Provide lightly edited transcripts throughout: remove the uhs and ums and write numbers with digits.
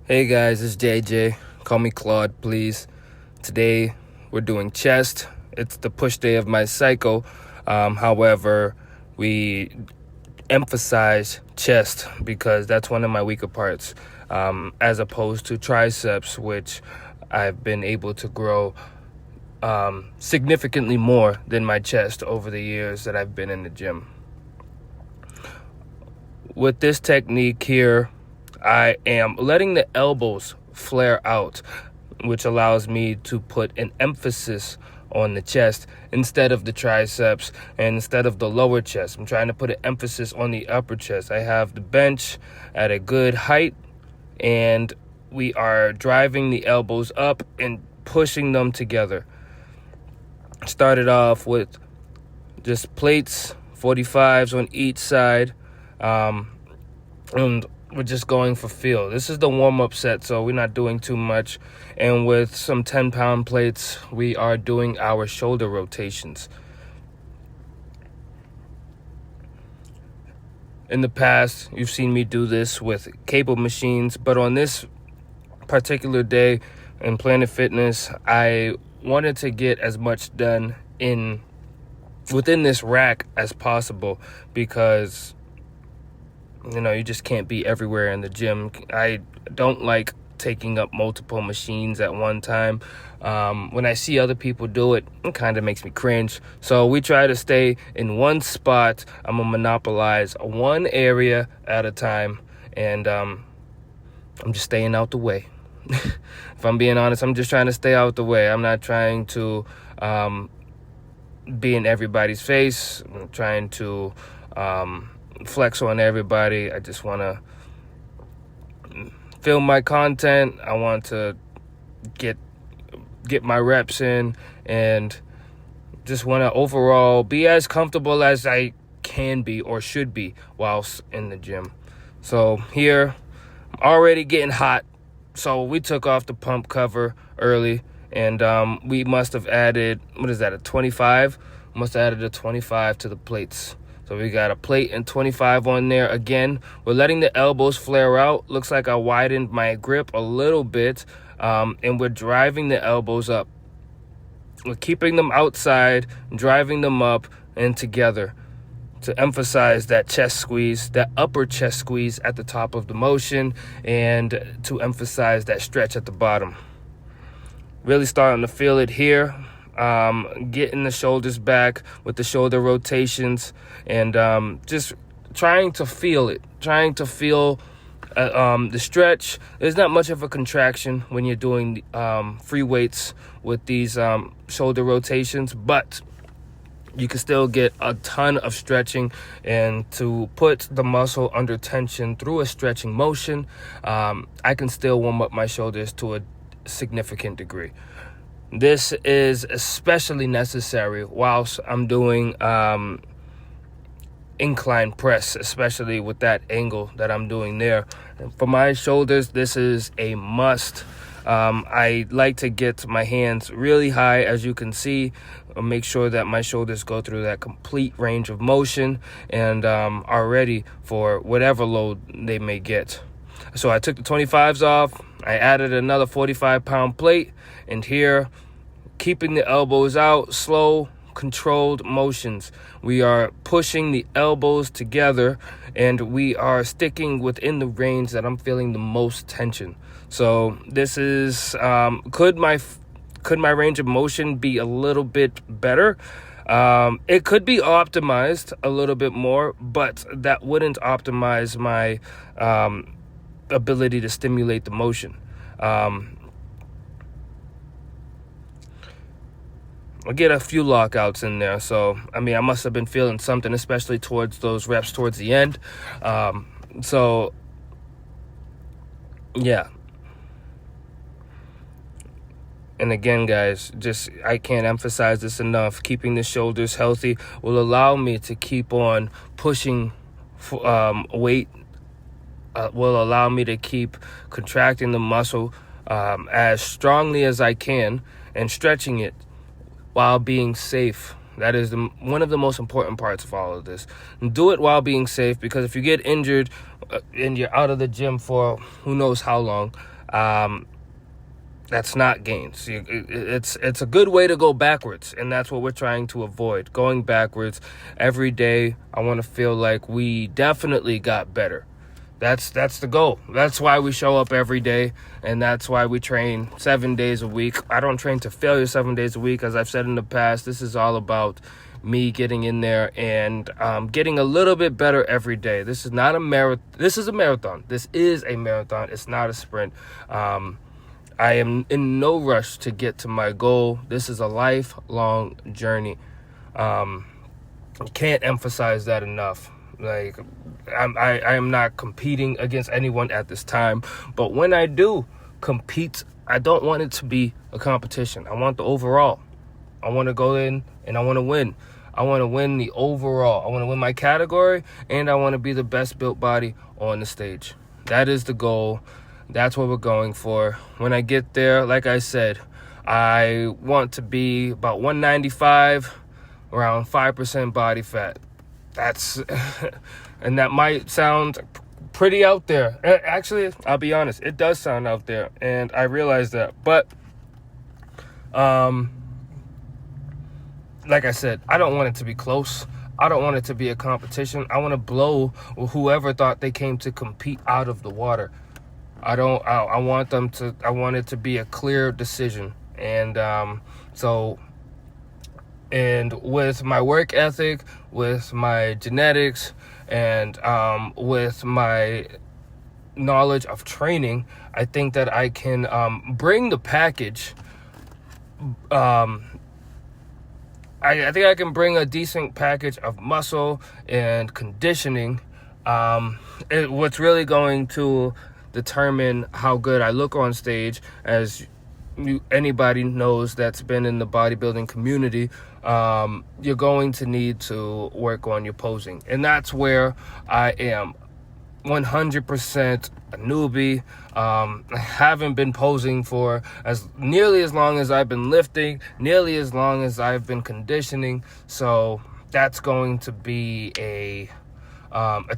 Hey guys, it's JJ. Call me Claude, please. Today we're doing chest. It's the push day of my cycle. However, we emphasize chest because that's one of my weaker parts, as opposed to triceps, which I've been able to grow significantly more than my chest over the years that I've been in the gym. With this technique here, I am letting the elbows flare out, which allows me to put an emphasis on the chest instead of the triceps and instead of the lower chest. I'm trying to put an emphasis on the upper chest. I have the bench at a good height, and we are driving the elbows up and pushing them together. Started off with just plates, 45s on each side, and we're just going for feel. This is the warm-up set, so we're not doing too much. And with some 10-pound plates, we are doing our shoulder rotations. In the past, you've seen me do this with cable machines, but on this particular day in Planet Fitness, I wanted to get as much done within this rack as possible because you just can't be everywhere in the gym. I don't like taking up multiple machines at one time. When I see other people do it, it kind of makes me cringe. So we try to stay in one spot. I'm going to monopolize one area at a time, and I'm just staying out the way. If I'm being honest, I'm just trying to stay out the way. I'm not trying to be in everybody's face. I'm trying to flex on everybody. I just want to film my content. I want to get my reps in and just want to overall be as comfortable as I can be or should be whilst in the gym. So here, I'm already getting hot. So we took off the pump cover early, and we must have added, a 25? Must have added a 25 to the plates. So we got a plate and 25 on there. Again, we're letting the elbows flare out. Looks like I widened my grip a little bit, and we're driving the elbows up. We're keeping them outside, driving them up and together to emphasize that chest squeeze, that upper chest squeeze at the top of the motion, and to emphasize that stretch at the bottom. Really starting to feel it here. Getting the shoulders back with the shoulder rotations, and just trying to feel it, trying to feel the stretch. There's not much of a contraction when you're doing free weights with these shoulder rotations, but you can still get a ton of stretching. And to put the muscle under tension through a stretching motion, I can still warm up my shoulders to a significant degree. This is especially necessary whilst I'm doing incline press, especially with that angle that I'm doing there. For my shoulders, this is a must. I like to get my hands really high, as you can see, make sure that my shoulders go through that complete range of motion and are ready for whatever load they may get. So I took the 25s off. I added another 45-pound plate, and here, keeping the elbows out, slow, controlled motions. We are pushing the elbows together, and we are sticking within the range that I'm feeling the most tension. So this is, could my range of motion be a little bit better? It could be optimized a little bit more, but that wouldn't optimize my ability to stimulate the motion. I get a few lockouts in there, so I must have been feeling something, especially towards those reps towards the end. So yeah. And again, guys, I can't emphasize this enough. Keeping the shoulders healthy will allow me to keep on pushing weight. Will allow me to keep contracting the muscle as strongly as I can and stretching it while being safe That is one of the most important parts of all of this. And do it while being safe, because if you get injured and you're out of the gym for who knows how long, that's not gains. It's a good way to go backwards, and that's what we're trying to avoid. Going backwards every day. I want to feel like we definitely got better. That's the goal. That's why we show up every day, and that's why we train 7 days a week. I don't train to failure 7 days a week. As I've said in the past, this is all about me getting in there and getting a little bit better every day. This is not a marathon. This is a marathon. This is a marathon. It's not a sprint. I am in no rush to get to my goal. This is a lifelong journey. Can't emphasize that enough. Like, I am not competing against anyone at this time. But when I do compete, I don't want it to be a competition. I want the overall. I want to go in and I want to win. I want to win the overall. I want to win my category, and I want to be the best built body on the stage. That is the goal. That's what we're going for. When I get there, like I said, I want to be about 195, around 5% body fat. That's, and that might sound pretty out there. Actually, I'll be honest, it does sound out there, and I realize that. But, like I said, I don't want it to be close. I don't want it to be a competition. I want to blow whoever thought they came to compete out of the water. I want it to be a clear decision. And and with my work ethic, with my genetics, and with my knowledge of training, I think that I can bring the package. I think I can bring a decent package of muscle and conditioning. What's really going to determine how good I look on stage, as anybody knows that's been in the bodybuilding community, you're going to need to work on your posing. And that's where I am 100% a newbie. I haven't been posing for nearly as long as I've been lifting, nearly as long as I've been conditioning. So that's going to be a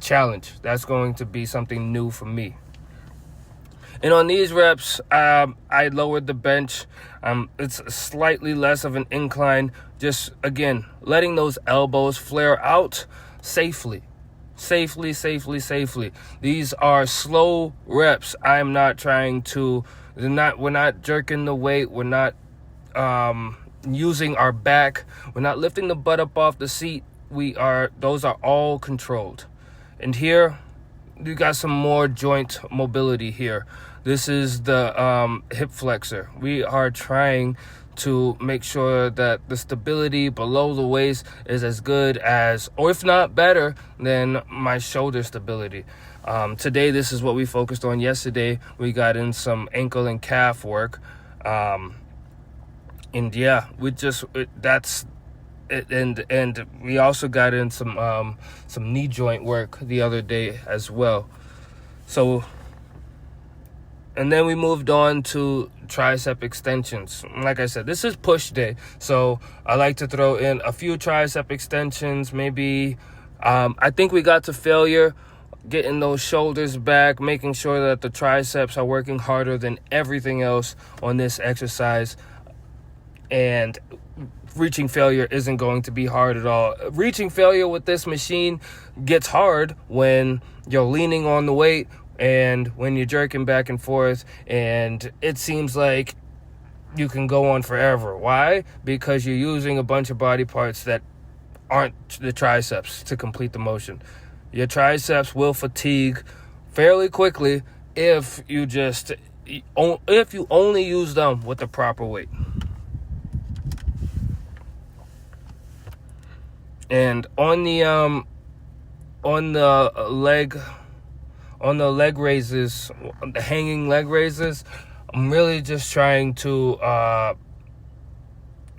challenge. That's going to be something new for me. And on these reps, I lowered the bench. It's slightly less of an incline. Just, again, letting those elbows flare out safely. Safely. These are slow reps. I'm not trying to, we're not jerking the weight. We're not using our back. We're not lifting the butt up off the seat. Those are all controlled. And here, you got some more joint mobility here. This is the hip flexor. We are trying to make sure that the stability below the waist is as good as, or if not better than, my shoulder stability. Today, this is what we focused on. Yesterday, we got in some ankle and calf work. And yeah, that's it. And we also got in some knee joint work the other day as well. So, and then we moved on to tricep extensions. Like I said, this is push day, so I like to throw in a few tricep extensions. Maybe, I think we got to failure getting those shoulders back, making sure that the triceps are working harder than everything else on this exercise. And reaching failure isn't going to be hard at all. Reaching failure with this machine gets hard when you're leaning on the weight and when you're jerking back and forth, and it seems like you can go on forever. Why? Because you're using a bunch of body parts that aren't the triceps to complete the motion. Your triceps will fatigue fairly quickly if you only use them with the proper weight. And on the leg raises, the hanging leg raises, I'm really just trying to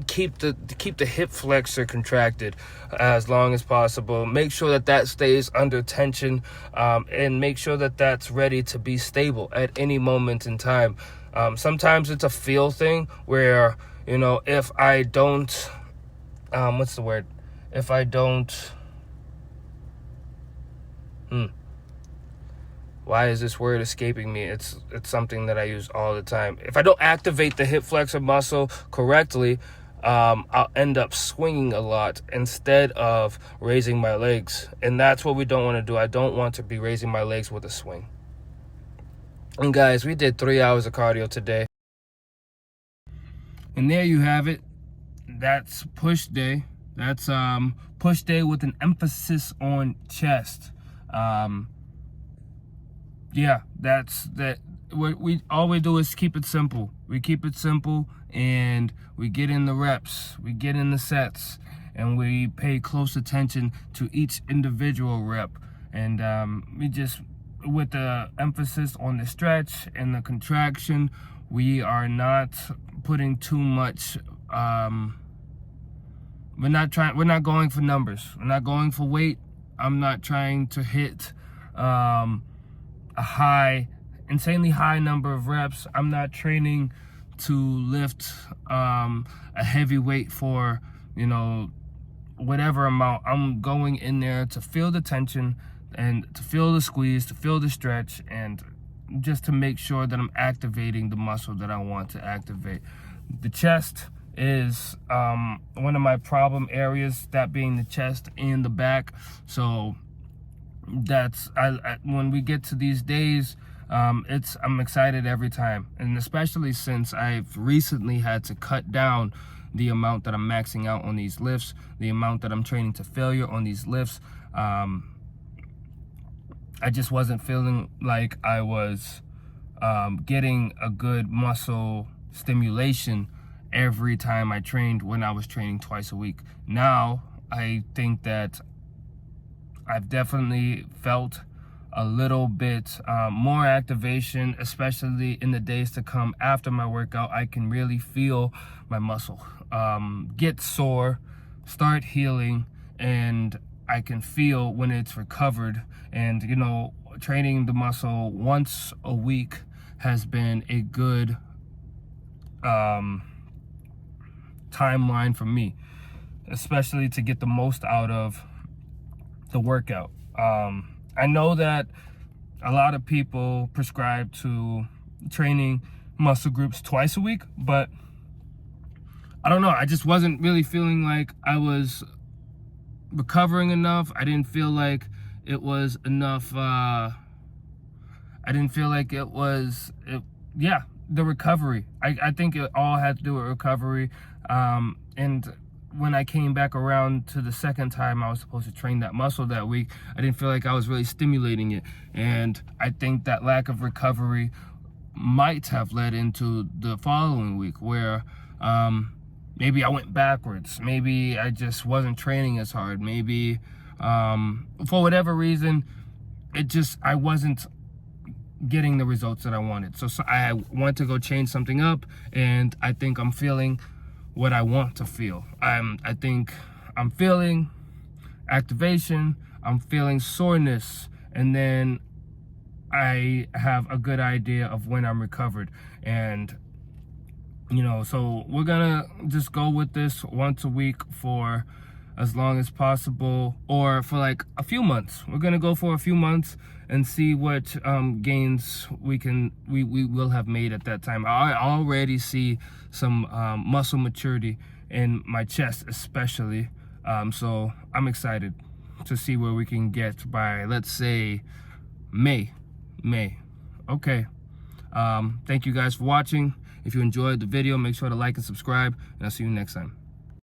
keep the hip flexor contracted as long as possible. Make sure that stays under tension, and make sure that that's ready to be stable at any moment in time. Sometimes it's a feel thing where, if I don't what's the word? If I don't, why is this word escaping me? It's something that I use all the time. If I don't activate the hip flexor muscle correctly, I'll end up swinging a lot instead of raising my legs. And that's what we don't want to do. I don't want to be raising my legs with a swing. And guys, we did 3 hours of cardio today. And there you have it. That's push day. That's push day with an emphasis on chest. Yeah, that's that. We all we do is keep it simple. We keep it simple, and we get in the reps, we get in the sets, and we pay close attention to each individual rep. And we just, with the emphasis on the stretch and the contraction, we are not putting too much. We're not going for numbers. We're not going for weight. I'm not trying to hit a insanely high number of reps. I'm not training to lift a heavy weight for, whatever amount. I'm going in there to feel the tension and to feel the squeeze, to feel the stretch, and just to make sure that I'm activating the muscle that I want to activate. The chest is one of my problem areas, that being the chest and the back. So that's when we get to these days, I'm excited every time, and especially since I've recently had to cut down the amount that I'm maxing out on these lifts, the amount that I'm training to failure on these lifts. I just wasn't feeling like I was getting a good muscle stimulation every time I trained when I was training twice a week. Now I think that I've definitely felt a little bit more activation, especially in the days to come after my workout. I can really feel my muscle get sore, start healing, and I can feel when it's recovered. And training the muscle once a week has been a good timeline for me, especially to get the most out of the workout. I know that a lot of people prescribe to training muscle groups twice a week, but I don't know. I just wasn't really feeling like I was recovering enough. I didn't feel like it was enough. I didn't feel like it was, the recovery. I think it all had to do with recovery. And when I came back around to the second time I was supposed to train that muscle that week, I didn't feel like I was really stimulating it. And I think that lack of recovery might have led into the following week where maybe I went backwards. Maybe I just wasn't training as hard. Maybe for whatever reason, I wasn't getting the results that I wanted. So I want to go change something up, and I think I'm feeling what I want to feel. I think I'm feeling activation, I'm feeling soreness, and then I have a good idea of when I'm recovered. And so we're gonna just go with this once a week for as long as possible, or for like a few months. We're gonna go for a few months and see what gains we will have made at that time. I already see some muscle maturity in my chest, especially. So I'm excited to see where we can get by, let's say, May. Okay. Thank you guys for watching. If you enjoyed the video, make sure to like and subscribe, and I'll see you next time.